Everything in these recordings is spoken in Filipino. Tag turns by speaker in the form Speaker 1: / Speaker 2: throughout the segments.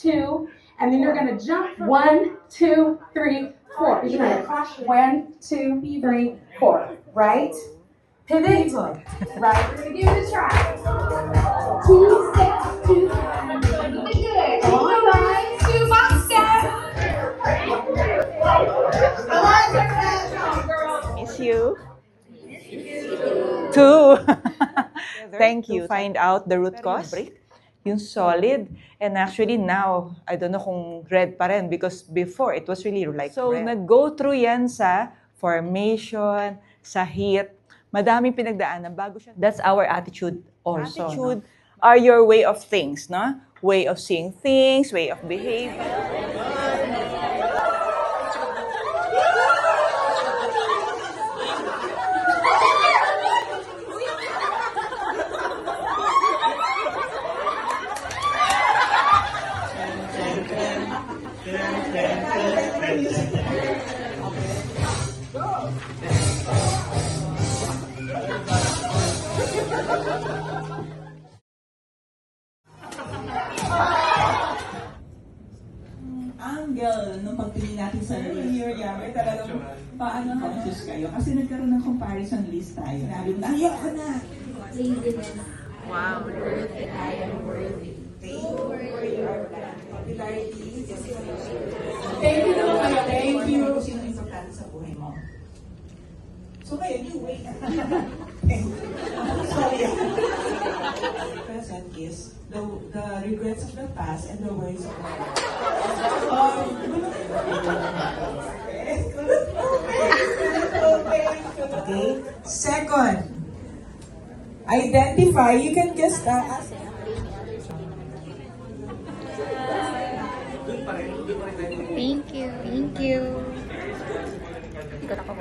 Speaker 1: 2, and then you're gonna jump 1, 2, 3, 4. You're gonna crash 1, 2, 3, 4. Right? Pivot. Right. We're gonna give it a try. 2 steps, 2. Good. Come on, guys. 2 box steps. Come on, girl.
Speaker 2: Miss you. 2. Thank you. Find out the root cause. Yung solid. And actually now, I don't know kung red pa rin because before it was really like so, red. So nag-go through yan sa formation, sa heat. Madaming pinagdaanan bago siya. That's our attitude also. Attitude are your way of things, no? Way of seeing things, way of behaving.
Speaker 3: Angle, nung pagpili natin sa New Year, may talagang paano conscious kayo. Kasi nagkaroon ng comparison list tayo. Sabi mo, ayoko na!
Speaker 2: Wow.
Speaker 4: I am worthy.
Speaker 3: Thank you for your popularity.
Speaker 1: Thank you naman kayo. Thank you.
Speaker 3: Sino importante sa buhay mo? So kayo, you wait. Sorry. Present is the regrets of the past and the worries of the past. Okay. Second, identify. You can just ask.
Speaker 4: Thank you. Thank you. Ikot ako.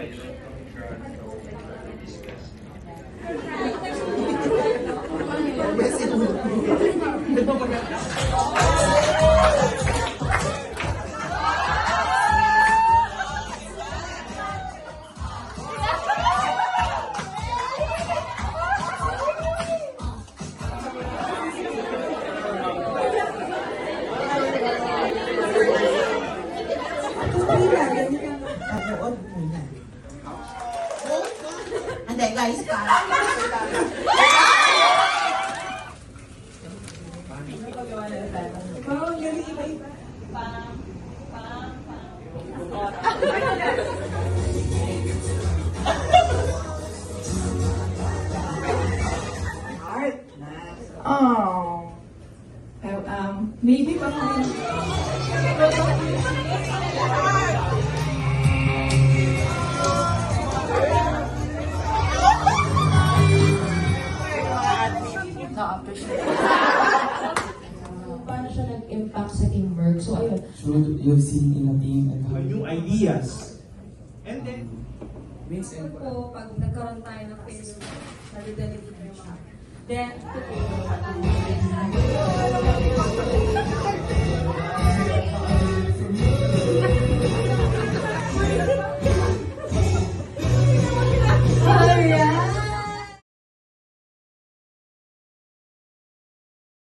Speaker 3: Hindi, guys, Oh. Maybe pa
Speaker 5: Paano siya nag-impact sa teamwork? So, ayun.
Speaker 6: So you've seen in a team and how
Speaker 7: New ideas. And then,
Speaker 6: Minsan
Speaker 5: Po, pag nagkaroon tayo ng failure, nag-delegate yung mga. Then,